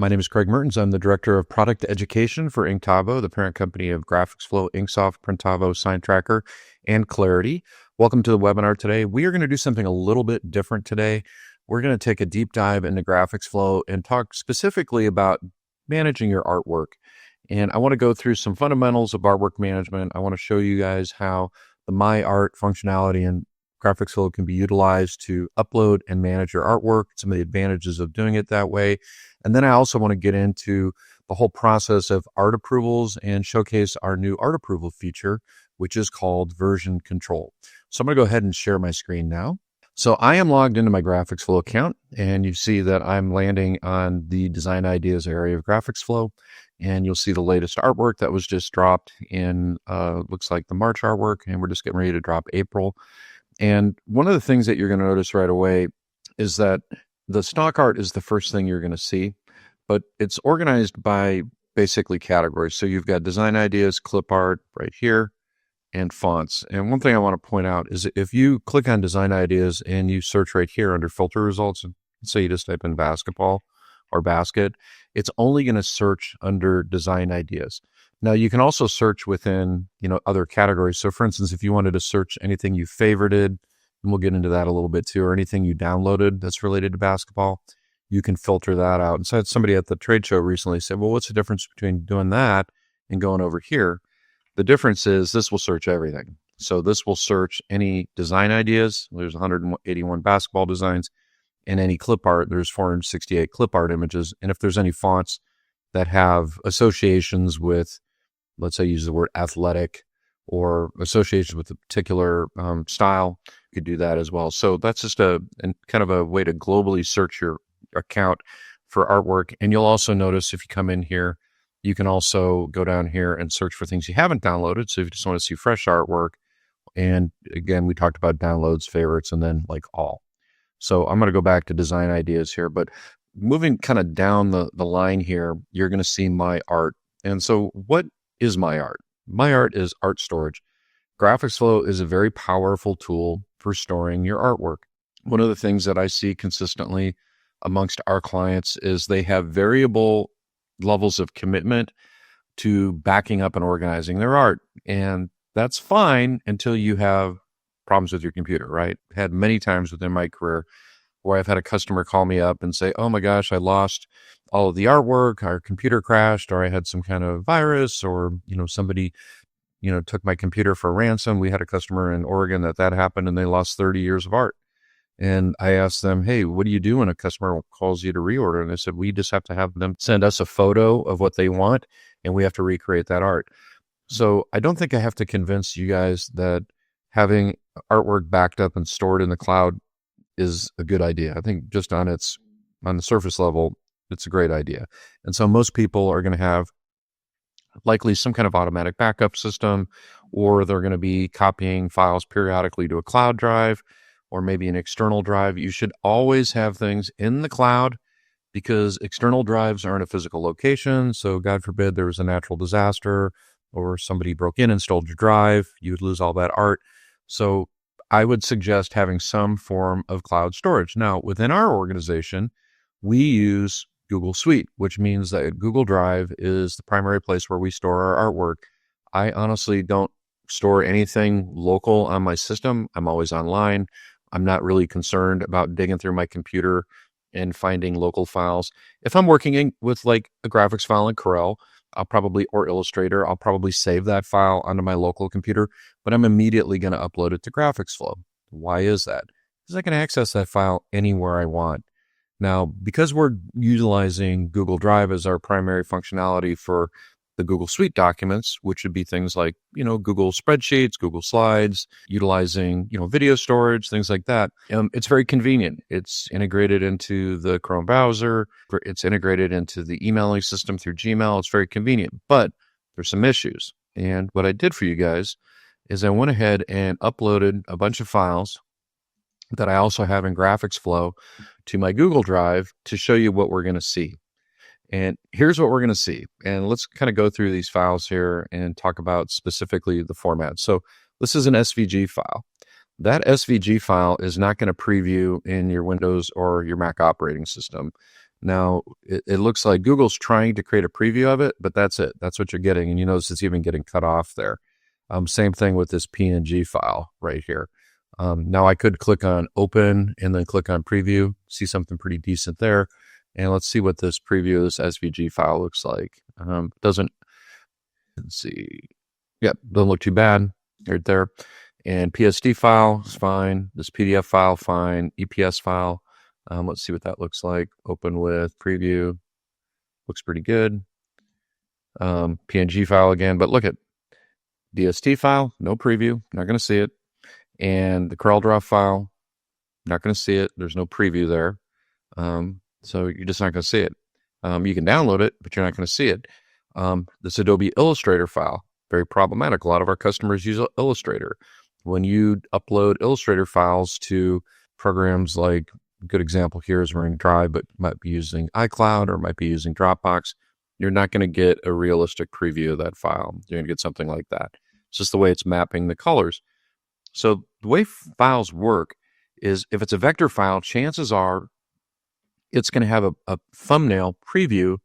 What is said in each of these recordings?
My name is Craig Mertens. I'm the Director of Product Education for Inktovo, the parent company of GraphicsFlow, Inksoft, Printavo, SignTracker, and Clarity. Welcome to the webinar today. We are going to do something a little bit different today. We're going to take a deep dive into GraphicsFlow and talk specifically about managing your artwork. And I want to go through some fundamentals of artwork management. I want to show you guys how the My Art functionality in GraphicsFlow can be utilized to upload and manage your artwork, some of the advantages of doing it that way. And then I also want to get into the whole process of art approvals and showcase our new art approval feature, which is called version control. So I'm going to go ahead and share my screen now. So I am logged into my GraphicsFlow account, and you see that I'm landing on the design ideas area of GraphicsFlow, and you'll see the latest artwork that was just dropped in, looks like the March artwork, and we're just getting ready to drop April. And one of the things that you're going to notice right away is that the stock art is the first thing you're going to see, but it's organized by basically categories. So you've got design ideas, clip art right here, and fonts. And one thing I want to point out is if you click on design ideas and you search right here under filter results, and say you just type in basketball or basket, it's only going to search under design ideas. Now you can also search within, other categories. So for instance, if you wanted to search anything you favorited, and we'll get into that a little bit too, or anything you downloaded that's related to basketball, you can filter that out. And so I had somebody at the trade show recently said, well, what's the difference between doing that and going over here? The difference is this will search everything. So this will search any design ideas. There's 181 basketball designs, and any clip art. There's 468 clip art images. And if there's any fonts that have associations with, let's say, use the word athletic or associations with a particular style, you could do that as well. So that's just kind of a way to globally search your account for artwork. And you'll also notice if you come in here, you can also go down here and search for things you haven't downloaded. So if you just want to see fresh artwork, and again, we talked about downloads, favorites, and then like all. So I'm going to go back to design ideas here, but moving kind of down the line here, you're going to see My Art. And so what is My Art? My Art is art storage. GraphicsFlow is a very powerful tool for storing your artwork. One of the things that I see consistently amongst our clients is they have variable levels of commitment to backing up and organizing their art. And that's fine until you have problems with your computer, right? Had many times within my career where I've had a customer call me up and say, oh my gosh, I lost all of the artwork, our computer crashed, or I had some kind of virus, or, somebody, took my computer for ransom. We had a customer in Oregon that happened, and they lost 30 years of art. And I asked them, hey, what do you do when a customer calls you to reorder? And they said, we just have to have them send us a photo of what they want, and we have to recreate that art. So I don't think I have to convince you guys that having artwork backed up and stored in the cloud is a good idea. I think just on the surface level, it's a great idea. And so most people are going to have likely some kind of automatic backup system, or they're going to be copying files periodically to a cloud drive, or maybe an external drive. You should always have things in the cloud because external drives are in a physical location. So God forbid there was a natural disaster or somebody broke in and stole your drive, you would lose all that art. So I would suggest having some form of cloud storage. Now, within our organization, we use Google Suite, which means that Google Drive is the primary place where we store our artwork. I honestly don't store anything local on my system. I'm always online. I'm not really concerned about digging through my computer and finding local files. If I'm working with like a graphics file in Apparel, or Illustrator, I'll probably save that file onto my local computer, but I'm immediately going to upload it to GraphicsFlow. Why is that? Because I can access that file anywhere I want. Now, because we're utilizing Google Drive as our primary functionality for the Google Suite documents, which would be things like, Google Spreadsheets, Google Slides, utilizing, video storage, things like that. It's very convenient. It's integrated into the Chrome browser. It's integrated into the emailing system through Gmail. It's very convenient, but there's some issues. And what I did for you guys is I went ahead and uploaded a bunch of files that I also have in GraphicsFlow to my Google Drive to show you what we're going to see. And here's what we're going to see. And let's kind of go through these files here and talk about specifically the format. So this is an SVG file. That SVG file is not going to preview in your Windows or your Mac operating system. Now, it looks like Google's trying to create a preview of it, but that's it. That's what you're getting. And you notice it's even getting cut off there. Same thing with this PNG file right here. Now I could click on open and then click on preview, see something pretty decent there. And let's see what this preview, this SVG file looks like. Let's see. Yep, doesn't look too bad right there. And PSD file is fine. This PDF file, fine. EPS file. Let's see what that looks like. Open with preview. Looks pretty good. PNG file again, but look at DST file, no preview, not going to see it. And the CorelDRAW file, not going to see it. There's no preview there. So you're just not going to see it. You can download it, but you're not going to see it. This Adobe Illustrator file, very problematic. A lot of our customers use Illustrator. When you upload Illustrator files to programs like, a good example here is Ring Drive, but might be using iCloud or might be using Dropbox, you're not going to get a realistic preview of that file. You're going to get something like that. It's just the way it's mapping the colors. So the way files work is if it's a vector file, chances are it's going to have a thumbnail preview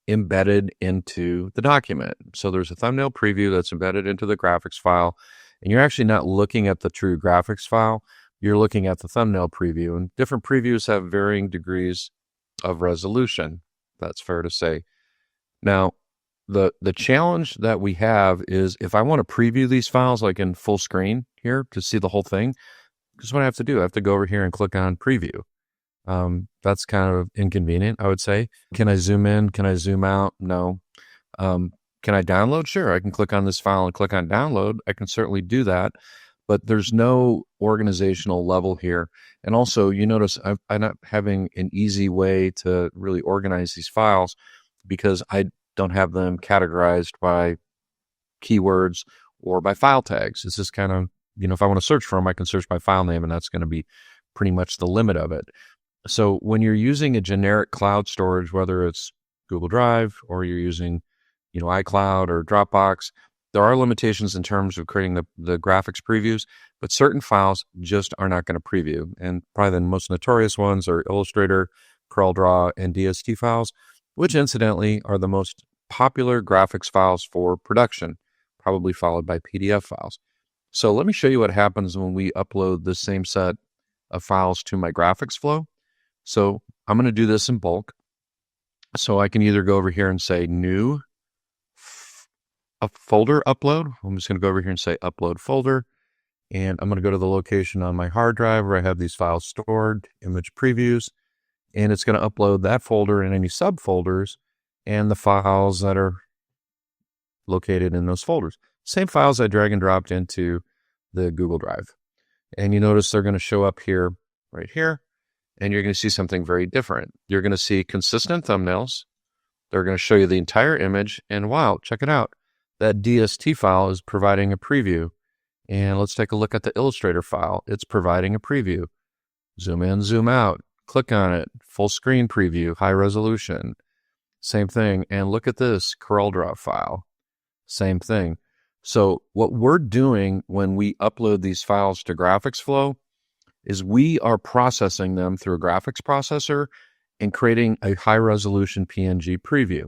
embedded into the document. So there's a thumbnail preview that's embedded into the graphics file, and you're actually not looking at the true graphics file. You're looking at the thumbnail preview, and different previews have varying degrees of resolution. That's fair to say. Now, the challenge that we have is if I want to preview these files like in full screen here to see the whole thing, because what I have to do, I have to go over here and click on preview. That's kind of inconvenient, I would say. Can I zoom in? Can I zoom out? No. Can I download? Sure, I can click on this file and click on download. I can certainly do that, but there's no organizational level here. And also, you notice I'm not having an easy way to really organize these files because I don't have them categorized by keywords or by file tags. It's just kind of, if I want to search for them, I can search by file name, and that's going to be pretty much the limit of it. So when you're using a generic cloud storage, whether it's Google Drive or you're using, iCloud or Dropbox, there are limitations in terms of creating the graphics previews, but certain files just are not going to preview. And probably the most notorious ones are Illustrator, CorelDRAW, and DST files, which incidentally are the most popular graphics files for production, probably followed by PDF files. So let me show you what happens when we upload the same set of files to my GraphicsFlow. So I'm going to do this in bulk. So I can either go over here and say new a folder upload. I'm just going to go over here and say upload folder. And I'm going to go to the location on my hard drive where I have these files stored, image previews. And it's going to upload that folder and any subfolders and the files that are located in those folders. Same files I drag and dropped into the Google Drive. And you notice they're going to show up here, right here, and you're going to see something very different. You're going to see consistent thumbnails. They're going to show you the entire image, and wow, check it out. That DST file is providing a preview. And let's take a look at the Illustrator file. It's providing a preview. Zoom in, zoom out. Click on it, full screen preview, high resolution, same thing. And look at this CorelDRAW file, same thing. So what we're doing when we upload these files to GraphicsFlow is we are processing them through a graphics processor and creating a high resolution PNG preview.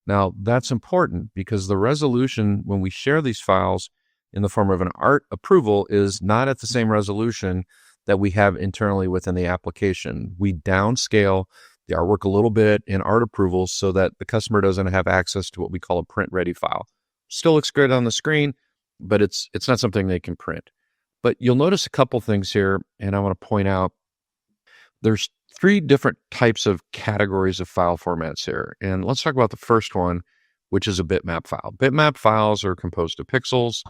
Now that's important because the resolution when we share these files in the form of an art approval is not at the same resolution that we have internally within the application. We downscale the artwork a little bit in art approvals so that the customer doesn't have access to what we call a print ready file. Still looks good on the screen, but it's not something they can print. But you'll notice a couple things here, and I want to point out there's 3 different types of categories of file formats here. And let's talk about the first one, which is a bitmap file. Bitmap files are composed of pixels.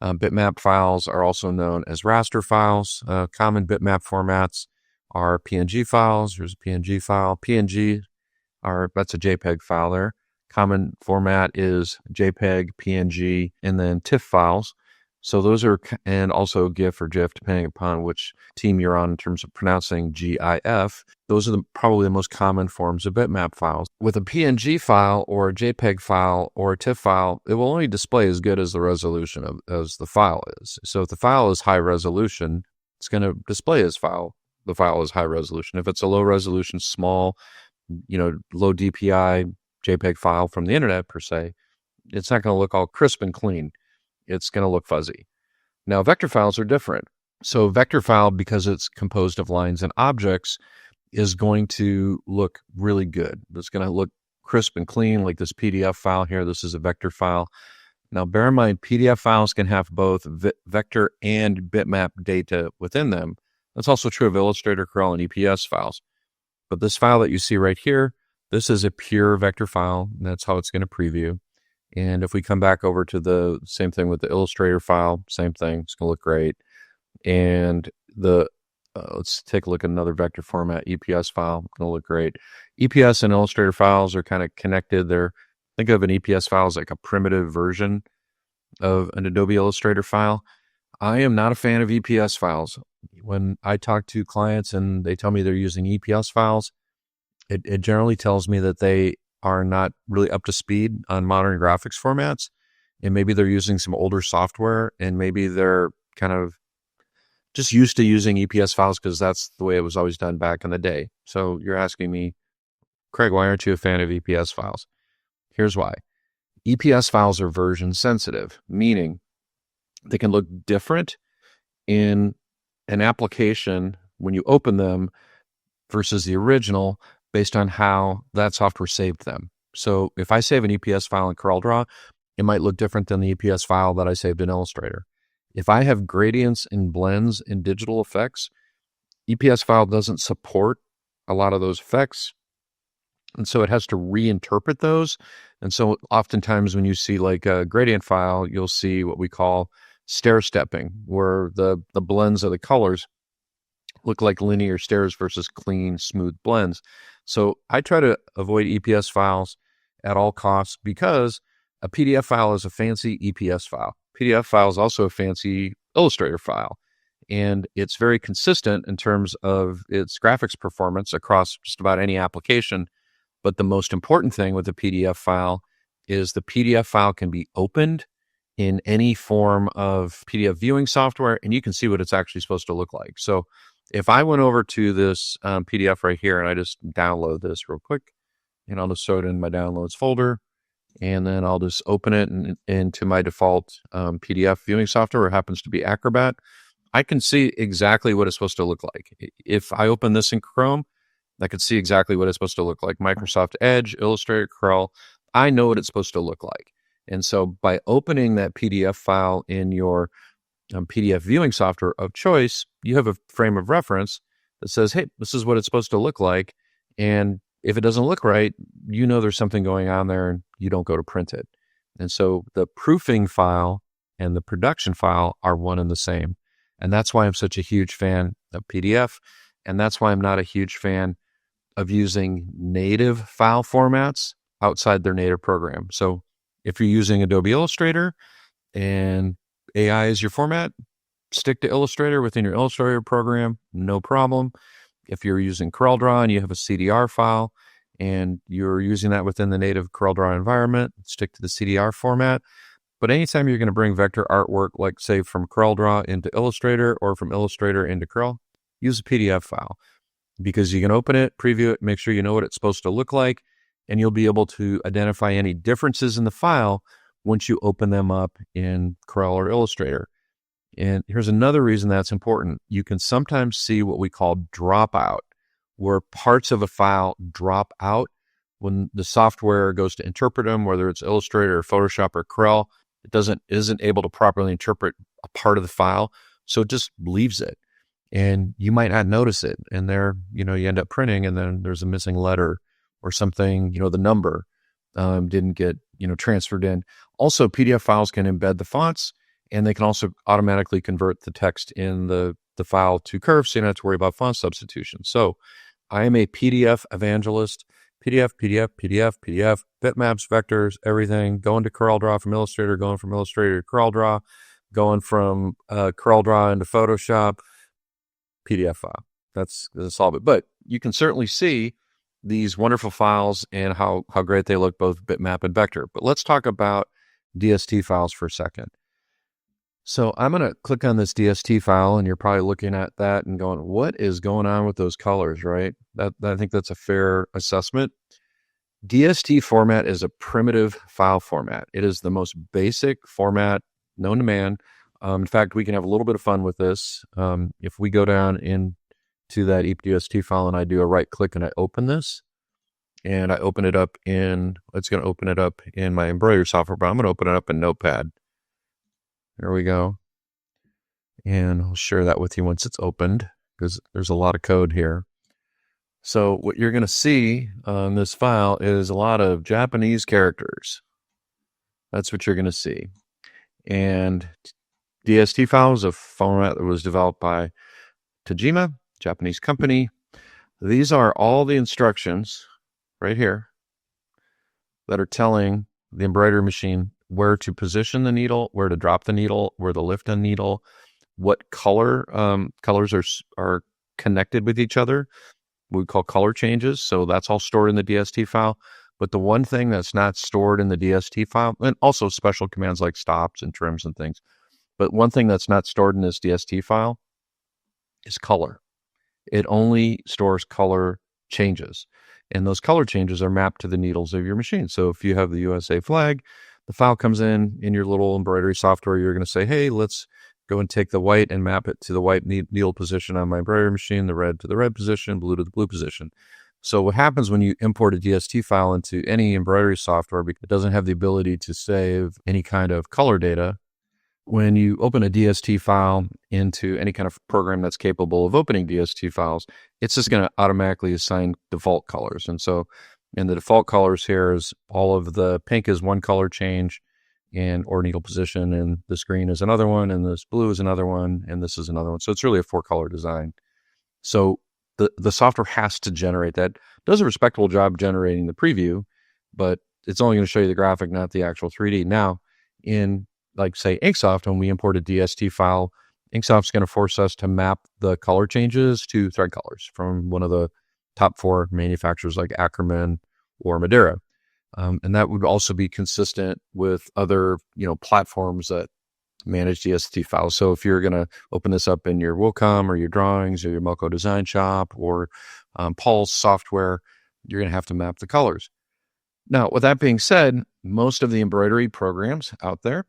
Bitmap files are also known as raster files. Common bitmap formats are PNG files. Here's a PNG file. That's a JPEG file there. Common format is JPEG, PNG, and then TIFF files. So those are, and also GIF or GIF, depending upon which team you're on in terms of pronouncing GIF. Those are probably the most common forms of bitmap files. With a PNG file or a JPEG file or a TIFF file, it will only display as good as the resolution as the file is. So if the file is high resolution, it's going to display the file is high resolution. If it's a low resolution, small, low DPI JPEG file from the internet per se, it's not going to look all crisp and clean. It's going to look fuzzy. Now, vector files are different. So vector file, because it's composed of lines and objects, is going to look really good. It's going to look crisp and clean, like this PDF file here. This is a vector file. Now, bear in mind, PDF files can have both vector and bitmap data within them. That's also true of Illustrator, Corel, and EPS files. But this file that you see right here, this is a pure vector file, and that's how it's going to preview. And if we come back over to the same thing with the Illustrator file, same thing, it's going to look great. And let's take a look at another vector format, EPS file, going to look great. EPS and Illustrator files are kind of connected. Think of an EPS file as like a primitive version of an Adobe Illustrator file. I am not a fan of EPS files. When I talk to clients and they tell me they're using EPS files, it generally tells me that they are not really up to speed on modern graphics formats, and maybe they're using some older software, and maybe they're kind of just used to using EPS files because that's the way it was always done back in the day. So you're asking me, Craig, why aren't you a fan of EPS files? Here's why. EPS files are version sensitive, meaning they can look different in an application when you open them versus the original based on how that software saved them. So if I save an EPS file in CorelDRAW, it might look different than the EPS file that I saved in Illustrator. If I have gradients and blends in digital effects, EPS file doesn't support a lot of those effects. And so it has to reinterpret those. And so oftentimes when you see like a gradient file, you'll see what we call stair stepping, where the blends of the colors look like linear stairs versus clean, smooth blends. So I try to avoid EPS files at all costs because a PDF file is a fancy EPS file. PDF file is also a fancy Illustrator file. And it's very consistent in terms of its graphics performance across just about any application. But the most important thing with the PDF file is the PDF file can be opened in any form of PDF viewing software, and you can see what it's actually supposed to look like. So if I went over to this PDF right here, and I just download this real quick, and I'll just throw it in my downloads folder, and then I'll just open it into my default PDF viewing software. It happens to be Acrobat. I can see exactly what it's supposed to look like. If I open this in Chrome, I can see exactly what it's supposed to look like. Microsoft Edge, Illustrator, Corel, I know what it's supposed to look like. And so by opening that PDF file in your PDF viewing software of choice, you have a frame of reference that says, hey, this is what it's supposed to look like. And if it doesn't look right, you know there's something going on there and you don't go to print it. And so the proofing file and the production file are one and the same. And that's why I'm such a huge fan of PDF. And that's why I'm not a huge fan of using native file formats outside their native program. So if you're using Adobe Illustrator and AI is your format, stick to Illustrator within your Illustrator program, no problem. If you're using CorelDRAW and you have a CDR file and you're using that within the native CorelDRAW environment, stick to the CDR format. But anytime you're going to bring vector artwork, like say from CorelDRAW into Illustrator or from Illustrator into Corel, use a PDF file because you can open it, preview it, make sure you know what it's supposed to look like, and you'll be able to identify any differences in the file once you open them up in Corel or Illustrator. And here's another reason that's important. You can sometimes see what we call dropout, where parts of a file drop out when the software goes to interpret them, whether it's Illustrator or Photoshop or Corel. It isn't able to properly interpret a part of the file, so it just leaves it. And you might not notice it. And there, you end up printing and then there's a missing letter or something, the number didn't get, transferred in. Also, PDF files can embed the fonts and they can also automatically convert the text in the file to curves, so you don't have to worry about font substitution. So I am a PDF evangelist. PDF, bitmaps, vectors, everything, going to CorelDRAW from Illustrator, going from Illustrator to CorelDRAW, going from CorelDRAW into Photoshop, PDF file. That's all of it. But you can certainly see these wonderful files and how great they look, both bitmap and vector. But let's talk about DST files for a second. So I'm going to click on this DST file, and you're probably looking at that and going, what is going on with those colors, right? I think that's a fair assessment. DST format is a primitive file format. It is the most basic format known to man. In fact, we can have a little bit of fun with this. If we go down into that DST file and I do a right click and I open this, and I open it up it's going to open it up in my embroidery software, but I'm going to open it up in Notepad. There we go. And I'll share that with you once it's opened, because there's a lot of code here. So what you're going to see on this file is a lot of Japanese characters. That's what you're going to see. And DST file is a format that was developed by Tajima, Japanese company. These are all the instructions right here that are telling the embroidery machine where to position the needle, where to drop the needle, where to lift a needle, what colors are connected with each other. We call color changes. So that's all stored in the DST file. But the one thing that's not stored in the DST file, and also special commands like stops and trims and things, but one thing that's not stored in this DST file is color. It only stores color changes. And those color changes are mapped to the needles of your machine. So if you have the USA flag, the file comes in your little embroidery software, you're going to say, hey, let's go and take the white and map it to the white needle position on my embroidery machine, the red to the red position, blue to the blue position. So what happens when you import a DST file into any embroidery software, because it doesn't have the ability to save any kind of color data, when you open a DST file into any kind of program that's capable of opening DST files, it's just going to automatically assign default colors. And so in the default colors here is all of the pink is one color change or needle position, and this green is another one, and this blue is another one, and this is another one. So it's really a 4-color design. So the software has to generate that. It does a respectable job generating the preview, but it's only going to show you the graphic, not the actual 3D. Now, in like say Inksoft, when we import a DST file, Inksoft's going to force us to map the color changes to thread colors from one of the top 4 manufacturers like Ackerman or Madeira. And that would also be consistent with other, platforms that manage DST files. So if you're going to open this up in your Wacom or your drawings or your Moco Design Shop or Pulse software, you're going to have to map the colors. Now, with that being said, most of the embroidery programs out there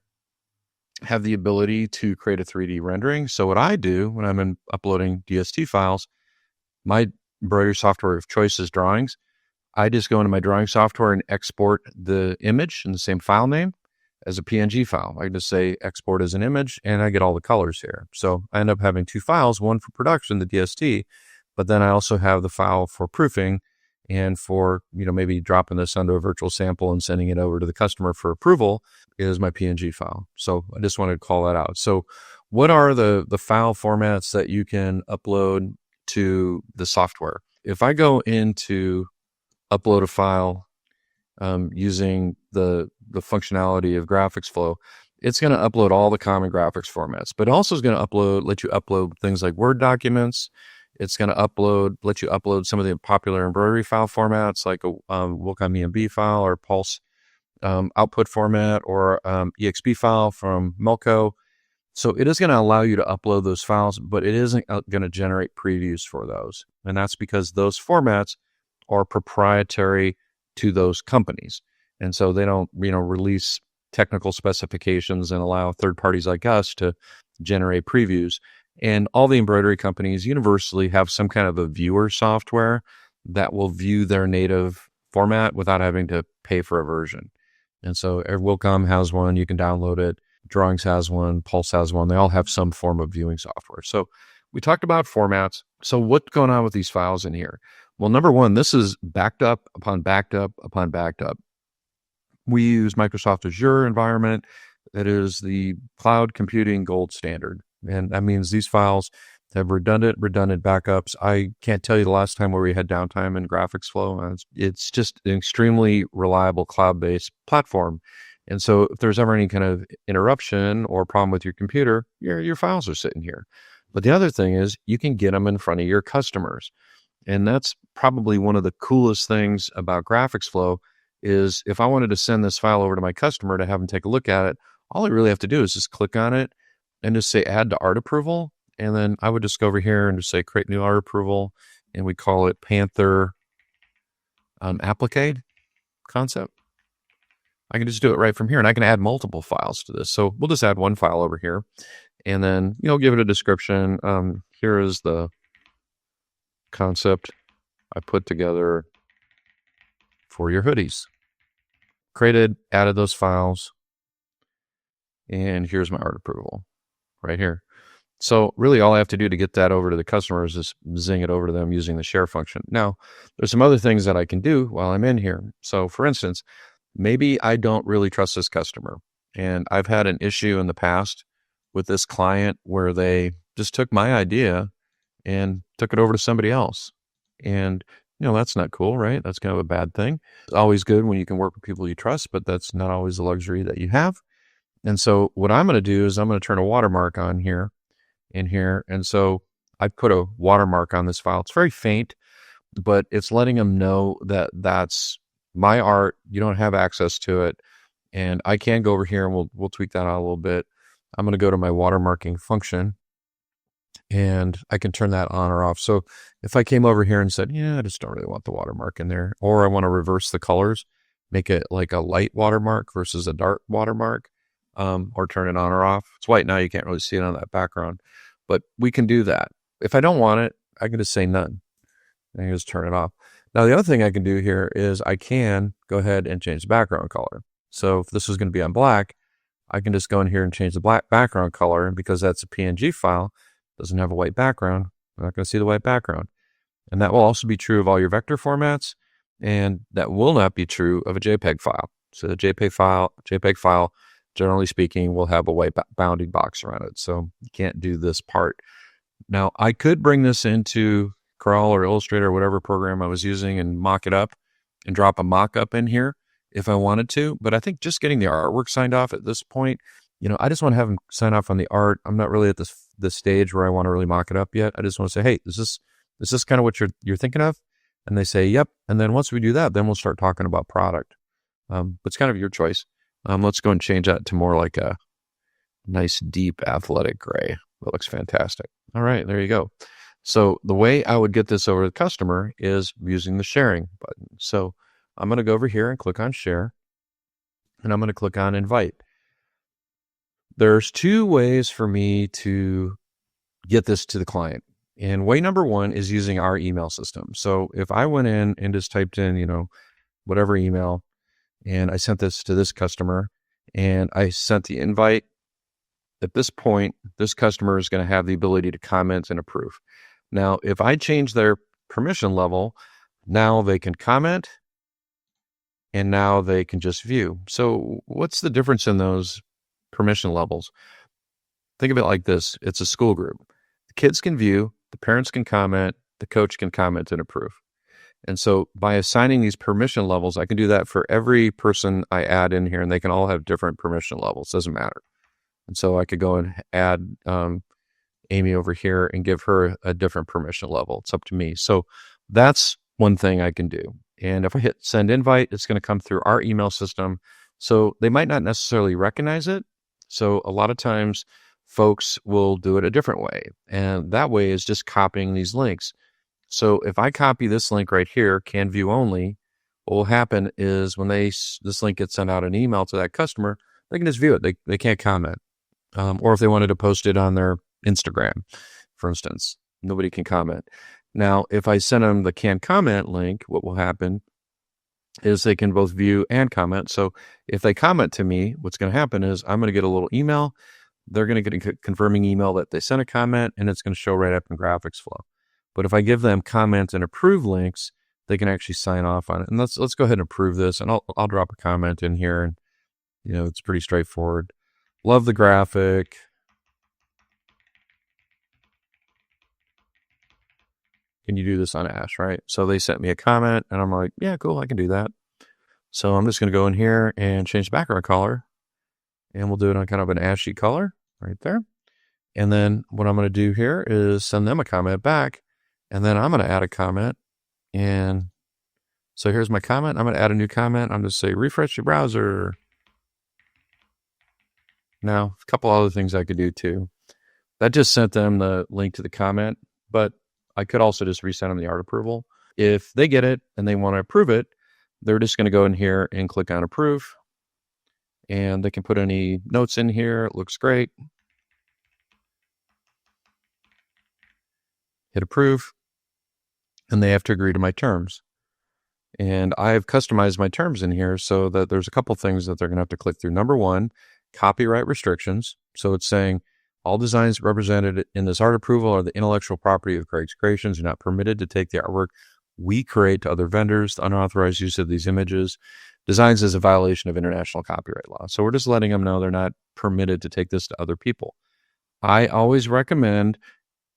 have the ability to create a 3D rendering. So what I do when I'm uploading DST files, my embroidery software of choice is Drawings. I just go into my drawing software and export the image in the same file name as a PNG file. I just say export as an image, and I get all the colors here. So I end up having 2 files, one for production, the DST, but then I also have the file for proofing and for, maybe dropping this onto a virtual sample and sending it over to the customer for approval is my PNG file. So I just wanted to call that out. So what are the file formats that you can upload to the software? If I go into upload a file using the functionality of GraphicsFlow, it's going to upload all the common graphics formats, but also is going to let you upload things like Word documents. It's going to let you upload some of the popular embroidery file formats like a Wacom EMB file or Pulse output format or EXP file from Melco. So it is going to allow you to upload those files, but it isn't going to generate previews for those. And that's because those formats are proprietary to those companies. And so they don't, release technical specifications and allow third parties like us to generate previews. And all the embroidery companies universally have some kind of a viewer software that will view their native format without having to pay for a version. And so Wacom has one, you can download it. Drawings has one, Pulse has one. They all have some form of viewing software. So we talked about formats. So what's going on with these files in here? Well, number one, this is backed up upon backed up upon backed up. We use Microsoft Azure environment. That is the cloud computing gold standard. And that means these files have redundant backups. I can't tell you the last time where we had downtime in GraphicsFlow. It's just an extremely reliable cloud-based platform. And so if there's ever any kind of interruption or problem with your computer, your files are sitting here. But the other thing is you can get them in front of your customers. And that's probably one of the coolest things about GraphicsFlow is if I wanted to send this file over to my customer to have them take a look at it, all I really have to do is just click on it, and just say add to art approval. And then I would just go over here and just say create new art approval. And we call it Panther applique concept. I can just do it right from here, and I can add multiple files to this. So we'll just add one file over here, and then, give it a description. Here is the concept I put together for your hoodies. Created, added those files, and here's my art approval right here. So really all I have to do to get that over to the customer is just zing it over to them using the share function. Now, there's some other things that I can do while I'm in here. So for instance, maybe I don't really trust this customer, and I've had an issue in the past with this client where they just took my idea and took it over to somebody else. And, that's not cool, right? That's kind of a bad thing. It's always good when you can work with people you trust, but that's not always the luxury that you have. And so what I'm going to do is I'm going to turn a watermark on here in here. And so I put a watermark on this file. It's very faint, but it's letting them know that that's my art. You don't have access to it. And I can go over here and we'll tweak that out a little bit. I'm going to go to my watermarking function, and I can turn that on or off. So if I came over here and said, I just don't really want the watermark in there, or I want to reverse the colors, make it like a light watermark versus a dark watermark, or turn it on or off. It's white now. You can't really see it on that background, but we can do that. If I don't want it, I can just say none and just turn it off. Now, the other thing I can do here is I can go ahead and change the background color. So if this is going to be on black, I can just go in here and change the black background color. And because that's a PNG file, doesn't have a white background, we're not going to see the white background. And that will also be true of all your vector formats. And that will not be true of a JPEG file. So the JPEG file, generally speaking, will have a white bounding box around it. So you can't do this part. Now, I could bring this into Corel or Illustrator or whatever program I was using and mock it up and drop a mock-up in here if I wanted to. But I think just getting the artwork signed off at this point, I just want to have them sign off on the art. I'm not really at this stage where I want to really mock it up yet. I just want to say, hey, is this kind of what you're thinking of? And they say, yep. And then once we do that, then we'll start talking about product. But it's kind of your choice. Let's go and change that to more like a nice, deep, athletic gray. That looks fantastic. All right, there you go. So the way I would get this over to the customer is using the sharing button. So I'm going to go over here and click on share, and I'm going to click on invite. There's two ways for me to get this to the client. And way number one is using our email system. So if I went in and just typed in, whatever email, and I sent this to this customer, and I sent the invite, at this point, this customer is going to have the ability to comment and approve. Now, if I change their permission level, now they can comment, and now they can just view. So what's the difference in those permission levels? Think of it like this. It's a school group. The kids can view, the parents can comment, the coach can comment and approve. And so by assigning these permission levels, I can do that for every person I add in here, and they can all have different permission levels. Doesn't matter. And so I could go and add Amy over here and give her a different permission level. It's up to me. So that's one thing I can do. And if I hit send invite, it's going to come through our email system. So they might not necessarily recognize it. So a lot of times folks will do it a different way. And that way is just copying these links. So if I copy this link right here, can view only, what will happen is when this link gets sent out an email to that customer, they can just view it. They can't comment. Or if they wanted to post it on their Instagram, for instance, nobody can comment. Now, if I send them the can comment link, what will happen is they can both view and comment. So if they comment to me, what's going to happen is I'm going to get a little email. They're going to get a confirming email that they sent a comment, and it's going to show right up in GraphicsFlow. But if I give them comment and approve links, they can actually sign off on it. And let's go ahead and approve this, and I'll drop a comment in here, and it's pretty straightforward. Love the graphic. Can you do this on Ash, right? So they sent me a comment, and I'm like, yeah, cool, I can do that. So I'm just going to go in here and change the background color, and we'll do it on kind of an ashy color right there. And then what I'm going to do here is send them a comment back, and then I'm going to add a comment. And so here's my comment. I'm going to add a new comment. I'm going to say, refresh your browser. Now, a couple other things I could do too. That just sent them the link to the comment, but I could also just resend them the art approval. If they get it and they want to approve it, they're just going to go in here and click on approve. And they can put any notes in here. It looks great. Hit approve. And they have to agree to my terms. And I've customized my terms in here so that there's a couple things that they're going to have to click through. Number one, copyright restrictions. So it's saying all designs represented in this art approval are the intellectual property of Craig's Creations. You're not permitted to take the artwork we create to other vendors. The unauthorized use of these images designs is a violation of international copyright law. So we're just letting them know they're not permitted to take this to other people. I always recommend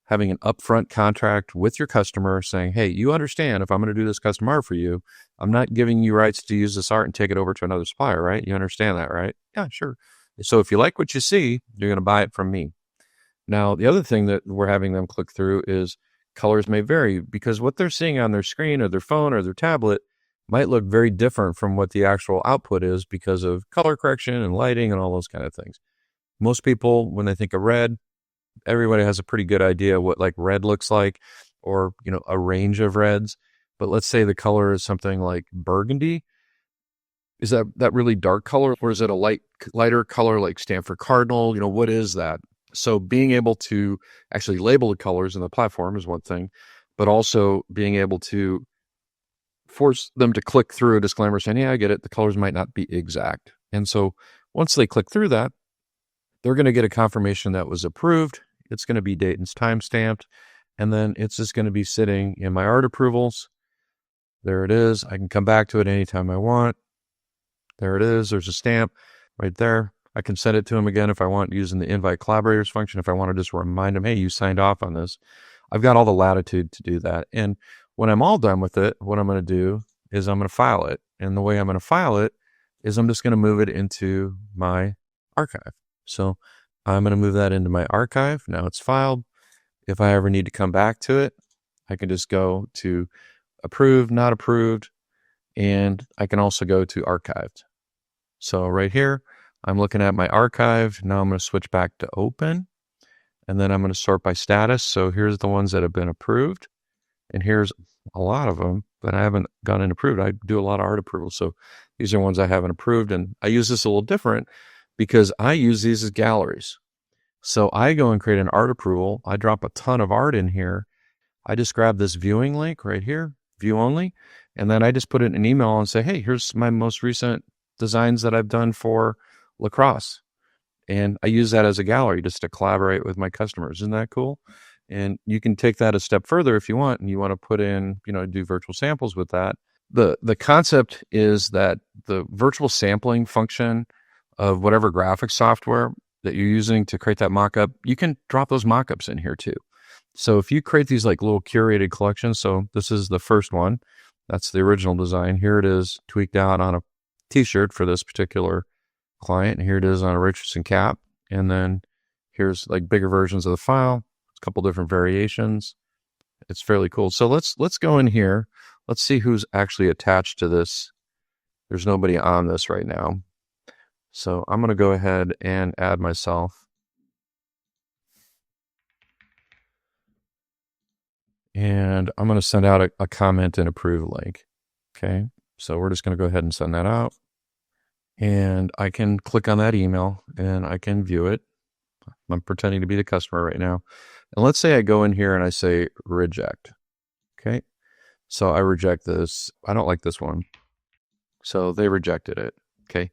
having an upfront contract with your customer saying, hey, you understand if I'm going to do this custom art for you, I'm not giving you rights to use this art and take it over to another supplier, right? You understand that, right? Yeah, sure. So if you like what you see, you're going to buy it from me. Now, the other thing that we're having them click through is colors may vary because what they're seeing on their screen or their phone or their tablet might look very different from what the actual output is because of color correction and lighting and all those kind of things. Most people, when they think of red, everybody has a pretty good idea what like red looks like, or, you know, a range of reds. But let's say the color is something like burgundy. Is that really dark color, or is it a lighter color like Stanford Cardinal? You know, what is that? So being able to actually label the colors in the platform is one thing, but also being able to force them to click through a disclaimer saying, yeah, I get it. The colors might not be exact. And so once they click through that, they're going to get a confirmation that was approved. It's going to be date and time stamped. And then it's just going to be sitting in my art approvals. There it is. I can come back to it anytime I want. There it is. There's a stamp right there. I can send it to them again if I want, using the invite collaborators function. If I want to just remind them, hey, you signed off on this. I've got all the latitude to do that. And when I'm all done with it, what I'm going to do is I'm going to file it. And the way I'm going to file it is I'm just going to move it into my archive. So I'm going to move that into my archive. Now it's filed. If I ever need to come back to it, I can just go to approved, not approved, and I can also go to archived. So right here, I'm looking at my archive. Now I'm going to switch back to open, and then I'm going to sort by status. So here's the ones that have been approved, and here's a lot of them, but I haven't gotten approved. I do a lot of art approvals. So these are ones I haven't approved, and I use this a little different because I use these as galleries. So I go and create an art approval. I drop a ton of art in here. I just grab this viewing link right here, view only, and then I just put it in an email and say, hey, here's my most recent designs that I've done for lacrosse. And I use that as a gallery just to collaborate with my customers. Isn't that cool? And you can take that a step further if you want, and you want to put in, you know, do virtual samples with that. The concept is that the virtual sampling function of whatever graphics software that you're using to create that mockup, you can drop those mockups in here too. So if you create these like little curated collections, so this is the first one, that's the original design. Here it is tweaked out on a t-shirt for this particular client. And here it is on a Richardson cap. And then here's like bigger versions of the file, a couple different variations. It's fairly cool. So let's go in here. Let's see who's actually attached to this. There's nobody on this right now. So I'm going to go ahead and add myself. And I'm going to send out a comment and approve link. Okay. So we're just going to go ahead and send that out. And I can click on that email and I can view it. I'm pretending to be the customer right now. And let's say I go in here and I say reject. Okay. So I reject this. I don't like this one. So they rejected it. Okay.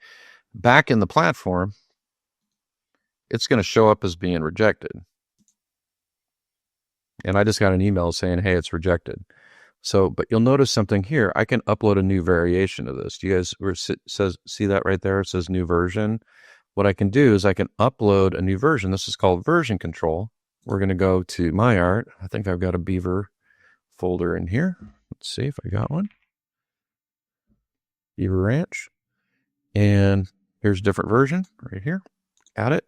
Back in the platform, it's going to show up as being rejected. And I just got an email saying, hey, it's rejected. So, but you'll notice something here. I can upload a new variation of this. Do you guys see that right there? It says new version. What I can do is I can upload a new version. This is called version control. We're going to go to my art. I think I've got a Beaver folder in here. Let's see if I got one. Beaver Ranch. And here's a different version right here. Add it.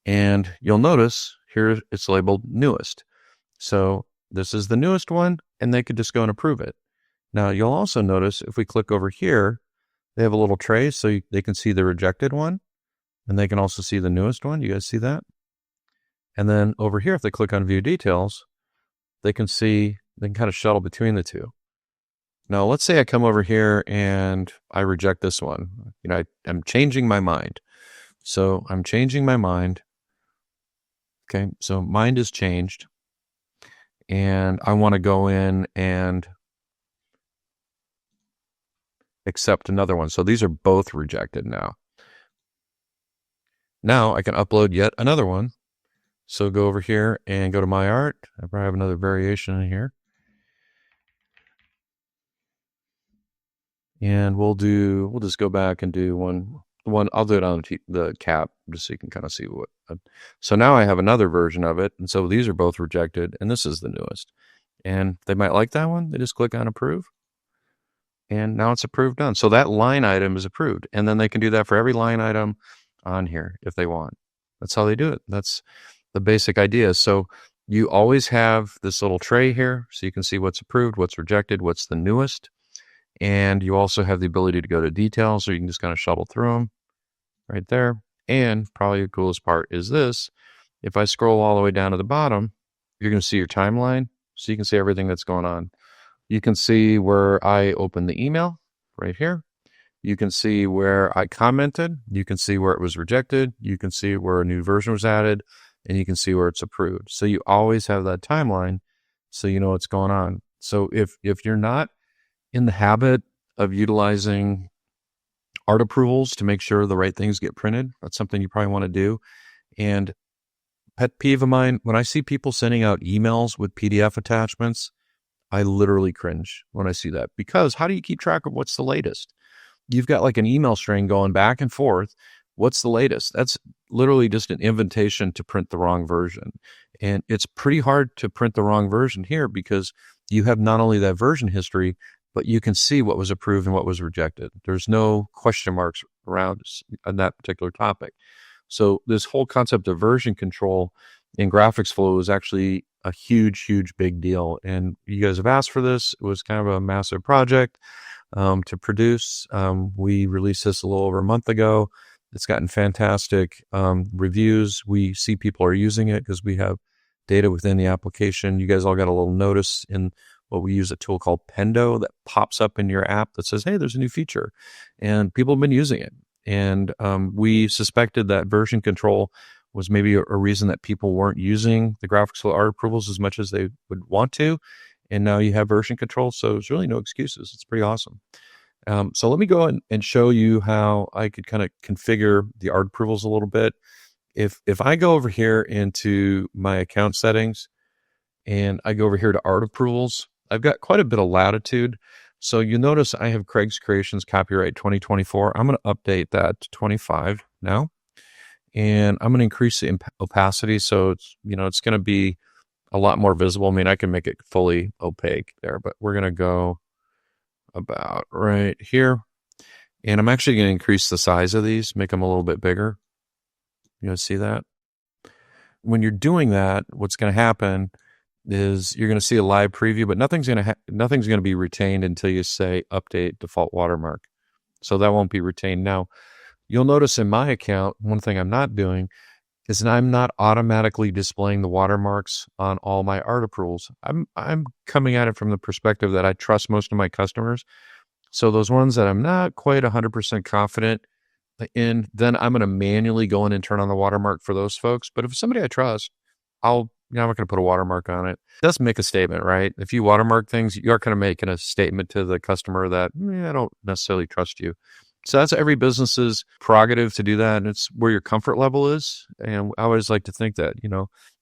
And you'll notice here it's labeled newest. So this is the newest one, and they could just go and approve it. Now you'll also notice if we click over here, they have a little tray so they can see the rejected one. And they can also see the newest one. You guys see that? And then over here, if they click on view details, they can see, they can kind of shuttle between the two. Now, let's say I come over here and I reject this one. I'm changing my mind. So I'm changing my mind. Okay, so mind is changed. And I want to go in and accept another one. So these are both rejected now. Now I can upload yet another one. So go over here and go to my art. I probably have another variation in here. And we'll just go back and do one, I'll do it on the cap just so you can kind of see what. So now I have another version of it. And so these are both rejected and this is the newest. And they might like that one. They just click on approve. And now it's approved done. So that line item is approved. And then they can do that for every line item on here if they want. That's how they do it. That's the basic idea. So you always have this little tray here so you can see what's approved, what's rejected, what's the newest. And you also have the ability to go to details, so you can just kind of shuttle through them right there. And probably the coolest part is this. If I scroll all the way down to the bottom, you're going to see your timeline. So you can see everything that's going on. You can see where I opened the email right here. You can see where I commented. You can see where it was rejected. You can see where a new version was added. And you can see where it's approved. So you always have that timeline so you know what's going on. So if you're not in the habit of utilizing art approvals to make sure the right things get printed, that's something you probably want to do. And pet peeve of mine, when I see people sending out emails with PDF attachments, I literally cringe when I see that, because how do you keep track of what's the latest? You've got like an email string going back and forth. What's the latest? That's literally just an invitation to print the wrong version. And it's pretty hard to print the wrong version here because you have not only that version history, but you can see what was approved and what was rejected. There's no question marks around on that particular topic. So this whole concept of version control in GraphicsFlow is actually a huge, huge big deal. And you guys have asked for this. It was kind of a massive project to produce. We released this a little over a month ago. It's gotten fantastic reviews. We see people are using it because we have data within the application. You guys all got a little notice in what we use, a tool called Pendo that pops up in your app that says, hey, there's a new feature. And people have been using it. And we suspected that version control was maybe a reason that people weren't using the GraphicsFlow art approvals as much as they would want to. And now you have version control. So there's really no excuses. It's pretty awesome. So let me go and show you how I could kind of configure the art approvals a little bit. If I go over here into my account settings and I go over here to art approvals, I've got quite a bit of latitude. So you notice I have Craig's Creations copyright 2024. I'm going to update that to 25 now. And I'm going to increase the opacity. So it's, it's going to be a lot more visible. I mean, I can make it fully opaque there, but we're going to go about right here. And I'm actually going to increase the size of these, make them a little bit bigger. You guys see that? When you're doing that, what's going to happen is you're going to see a live preview, but nothing's going to be retained until you say update default watermark. So that won't be retained. Now, you'll notice in my account, one thing I'm not doing is that I'm not automatically displaying the watermarks on all my art approvals. I'm coming at it from the perspective that I trust most of my customers. So those ones that I'm not quite 100% confident in, then I'm going to manually go in and turn on the watermark for those folks. But if it's somebody I trust, I'm not going to put a watermark on it. It does make a statement, right? If you watermark things, you are kind of making a statement to the customer that I don't necessarily trust you. So that's every business's prerogative to do that. And it's where your comfort level is. And I always like to think that,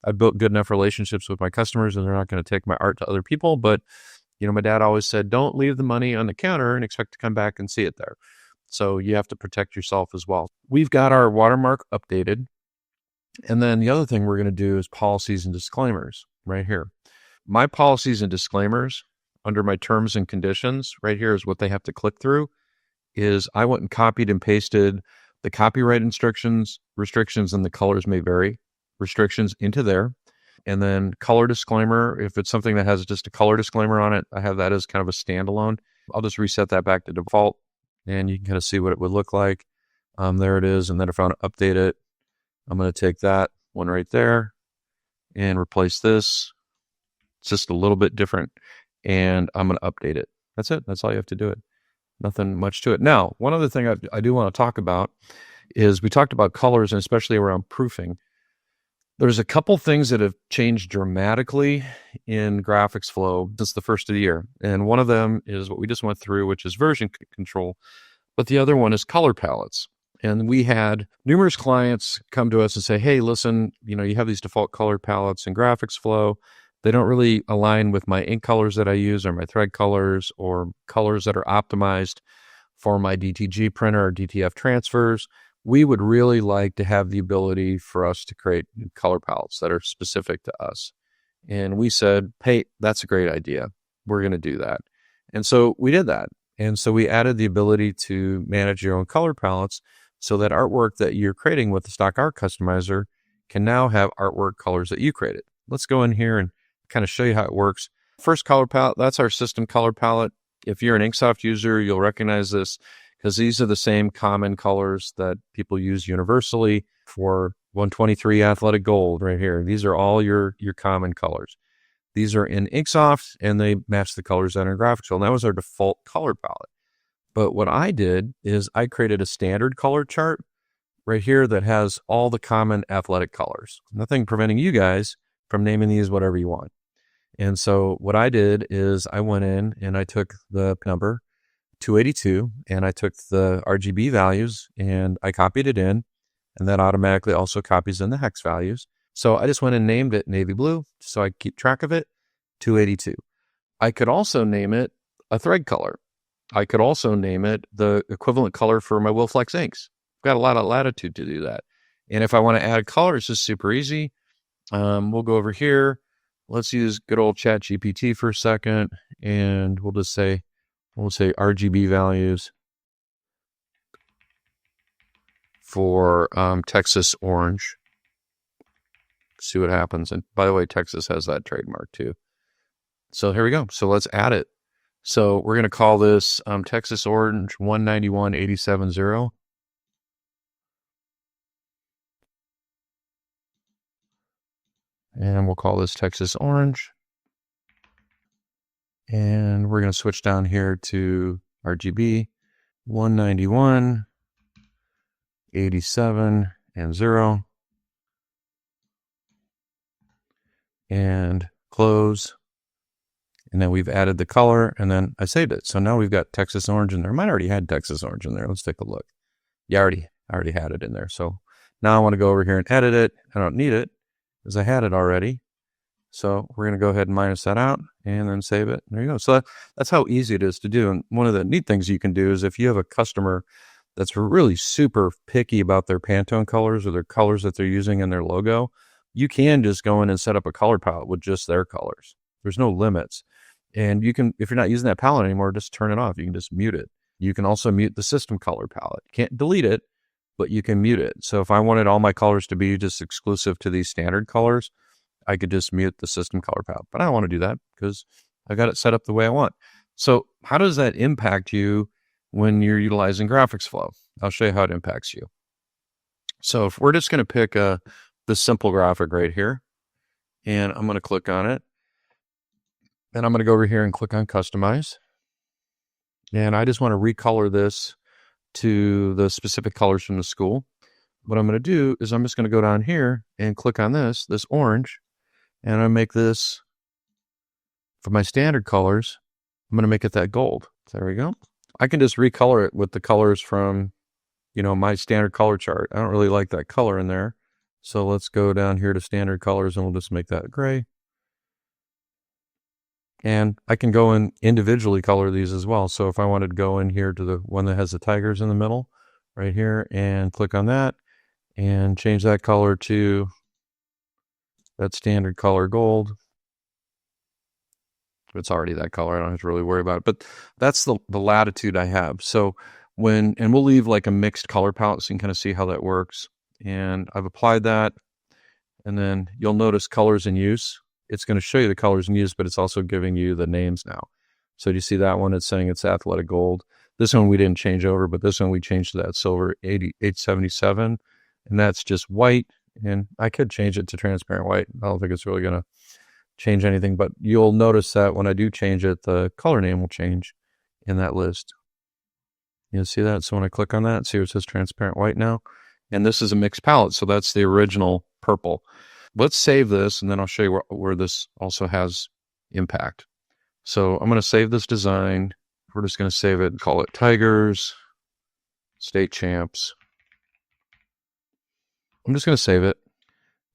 I've built good enough relationships with my customers and they're not going to take my art to other people. But, my dad always said, don't leave the money on the counter and expect to come back and see it there. So you have to protect yourself as well. We've got our watermark updated. And then the other thing we're going to do is policies and disclaimers right here. My policies and disclaimers under my terms and conditions right here is what they have to click through. Is I went and copied and pasted the copyright restrictions, and the colors may vary restrictions into there. And then color disclaimer, if it's something that has just a color disclaimer on it, I have that as kind of a standalone. I'll just reset that back to default and you can kind of see what it would look like. There it is. And then if I want to update it, I'm going to take that one right there and replace this. It's just a little bit different. And I'm going to update it. That's it. That's all you have to do it. Nothing much to it. Now, one other thing I do want to talk about is we talked about colors, and especially around proofing. There's a couple things that have changed dramatically in GraphicsFlow since the first of the year. And one of them is what we just went through, which is version control. But the other one is color palettes. And we had numerous clients come to us and say, hey, listen, you have these default color palettes in GraphicsFlow. They don't really align with my ink colors that I use or my thread colors or colors that are optimized for my DTG printer or DTF transfers. We would really like to have the ability for us to create color palettes that are specific to us. And we said, hey, that's a great idea. We're going to do that. And so we did that. And so we added the ability to manage your own color palettes so that artwork that you're creating with the stock art customizer can now have artwork colors that you created. Let's go in here and kind of show you how it works. First color palette, that's our system color palette. If you're an Inksoft user, you'll recognize this because these are the same common colors that people use universally for 123 Athletic Gold right here. These are all your common colors. These are in Inksoft and they match the colors that are in GraphicsFlow. And that was our default color palette. But what I did is I created a standard color chart right here that has all the common athletic colors. Nothing preventing you guys from naming these whatever you want. And so what I did is I went in and I took the number 282 and I took the RGB values and I copied it in, and that automatically also copies in the hex values. So I just went and named it navy blue so I keep track of it, 282. I could also name it a thread color. I could also name it the equivalent color for my Wilflex inks. I've got a lot of latitude to do that. And if I want to add color, it's just super easy. We'll go over here. Let's use good old Chat GPT for a second, and we'll say RGB values for Texas orange. See what happens. And by the way, Texas has that trademark too. So here we go. So let's add it. So we're going to call this Texas orange 191.870. And we'll call this Texas orange. And we're going to switch down here to RGB 191, 87, and 0. And close. And then we've added the color, and then I saved it. So now we've got Texas orange in there. I might already had Texas orange in there. Let's take a look. Yeah, I already had it in there. So now I want to go over here and edit it. I don't need it because I had it already. So we're going to go ahead and minus that out and then save it. There you go. So that's how easy it is to do. And one of the neat things you can do is if you have a customer that's really super picky about their Pantone colors or their colors that they're using in their logo, you can just go in and set up a color palette with just their colors. There's no limits. And you can, if you're not using that palette anymore, just turn it off. You can just mute it. You can also mute the system color palette. You can't delete it, but you can mute it. So if I wanted all my colors to be just exclusive to these standard colors, I could just mute the system color palette. But I don't want to do that because I got it set up the way I want. So how does that impact you when you're utilizing GraphicsFlow? I'll show you how it impacts you. So if we're just going to pick this simple graphic right here, and I'm going to click on it. And I'm going to go over here and click on Customize. And I just want to recolor this to the specific colors from the school. What I'm going to do is I'm just going to go down here and click on this orange. And I'm going to make this, for my standard colors, I'm going to make it that gold. There we go. I can just recolor it with the colors from, my standard color chart. I don't really like that color in there. So let's go down here to standard colors and we'll just make that gray. And I can go and individually color these as well. So if I wanted to go in here to the one that has the tigers in the middle, right here, and click on that and change that color to that standard color gold. It's already that color. I don't have to really worry about it. But that's the latitude I have. So and we'll leave like a mixed color palette so you can kind of see how that works. And I've applied that. And then you'll notice colors in use. It's going to show you the colors in use, but it's also giving you the names now. So do you see that one? It's saying it's athletic gold. This one we didn't change over, but this one we changed to that silver 877, and that's just white. And I could change it to transparent white. I don't think it's really going to change anything, but you'll notice that when I do change it, the color name will change in that list. You'll see that. So when I click on that, see where it says transparent white now, and this is a mixed palette. So that's the original purple. Let's save this, and then I'll show you where this also has impact. So I'm going to save this design. We're just going to save it and call it Tigers State Champs. I'm just going to save it,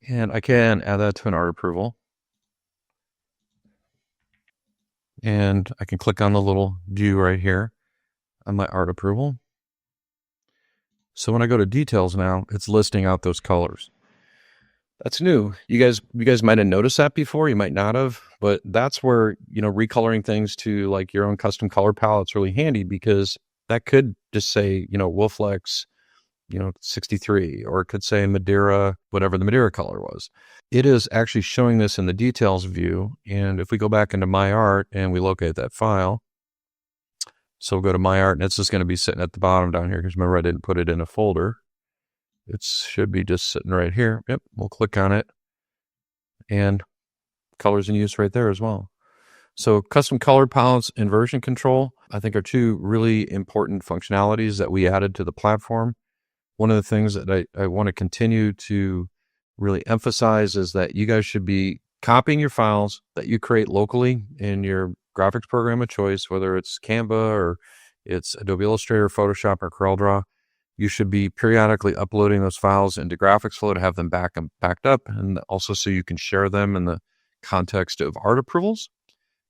and I can add that to an art approval. And I can click on the little view right here on my art approval. So when I go to details now, it's listing out those colors. That's new. You guys might have noticed that before. You might not have, but that's where, recoloring things to like your own custom color palette's really handy, because that could just say, Wolflex, 63, or it could say Madeira, whatever the Madeira color was. It is actually showing this in the details view. And if we go back into my art and we locate that file, so we'll go to my art, and it's just going to be sitting at the bottom down here, because remember I didn't put it in a folder. It should be just sitting right here. Yep, we'll click on it, and colors in use right there as well. So custom color palettes and version control, I think, are two really important functionalities that we added to the platform. One of the things that I want to continue to really emphasize is that you guys should be copying your files that you create locally in your graphics program of choice, whether it's Canva or it's Adobe Illustrator, Photoshop, or CorelDRAW. You should be periodically uploading those files into GraphicsFlow to have them backed up, and also so you can share them in the context of art approvals.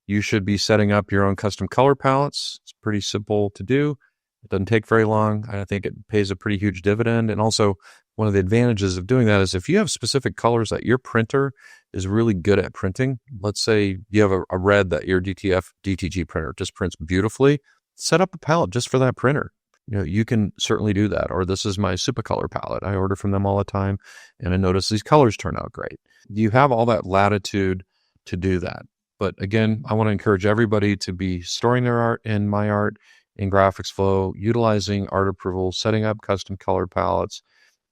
You should be setting up your own custom color palettes. It's pretty simple to do. It doesn't take very long. I think it pays a pretty huge dividend. And also, one of the advantages of doing that is if you have specific colors that your printer is really good at printing, let's say you have a red that your DTG printer just prints beautifully, set up a palette just for that printer. You can certainly do that. Or this is my Supercolor palette. I order from them all the time, and I notice these colors turn out great. You have all that latitude to do that. But again, I want to encourage everybody to be storing their art in my art in GraphicsFlow, utilizing art approval, setting up custom color palettes,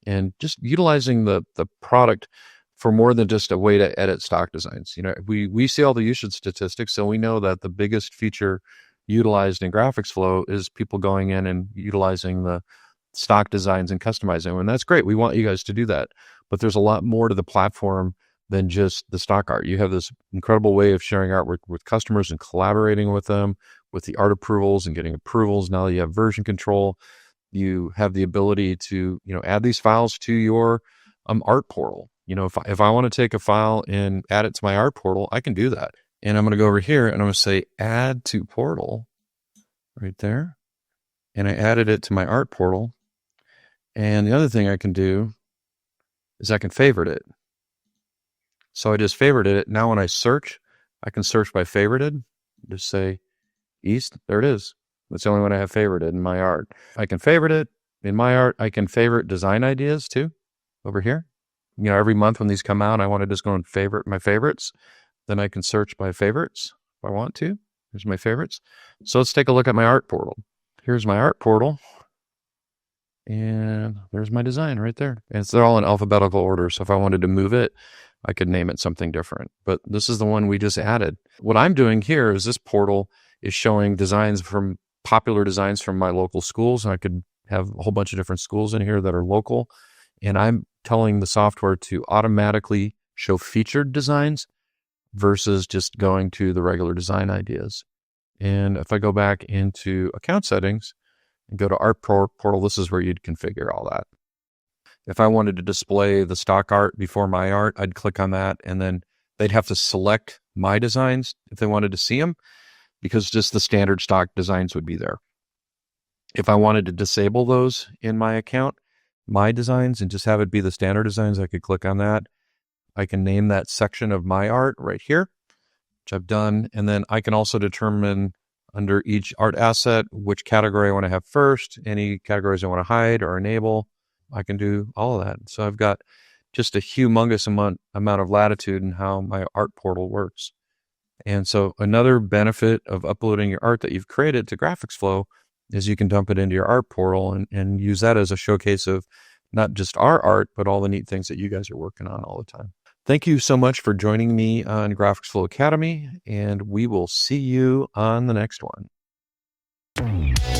and just utilizing the product for more than just a way to edit stock designs. We see all the usage statistics, so we know that the biggest feature utilized in GraphicsFlow is people going in and utilizing the stock designs and customizing them. And that's great. We want you guys to do that. But there's a lot more to the platform than just the stock art. You have this incredible way of sharing artwork with customers and collaborating with them, with the art approvals and getting approvals. Now you have version control. You have the ability to, add these files to your art portal. If I want to take a file and add it to my art portal, I can do that. And I'm going to go over here and I'm going to say add to portal right there. And I added it to my art portal. And the other thing I can do is I can favorite it. So I just favorited it. Now when I search, I can search by favorited. Just say East. There it is. That's the only one I have favorited in my art. I can favorite it in my art. I can favorite design ideas too over here. Every month when these come out, I want to just go and favorite my favorites. Then I can search by favorites if I want to. Here's my favorites. So let's take a look at my art portal. Here's my art portal. And there's my design right there. And they're all in alphabetical order. So if I wanted to move it, I could name it something different. But this is the one we just added. What I'm doing here is this portal is showing popular designs from my local schools. And I could have a whole bunch of different schools in here that are local. And I'm telling the software to automatically show featured designs versus just going to the regular design ideas. And if I go back into account settings and go to art portal, this is where you'd configure all that. If I wanted to display the stock art before my art, I'd click on that, and then they'd have to select my designs if they wanted to see them, because just the standard stock designs would be there. If I wanted to disable those in my account, my designs, and just have it be the standard designs, I could click on that. I can name that section of my art right here, which I've done. And then I can also determine under each art asset which category I want to have first, any categories I want to hide or enable. I can do all of that. So I've got just a humongous amount of latitude in how my art portal works. And so another benefit of uploading your art that you've created to GraphicsFlow is you can dump it into your art portal and use that as a showcase of not just our art, but all the neat things that you guys are working on all the time. Thank you so much for joining me on GraphicsFlow Academy, and we will see you on the next one.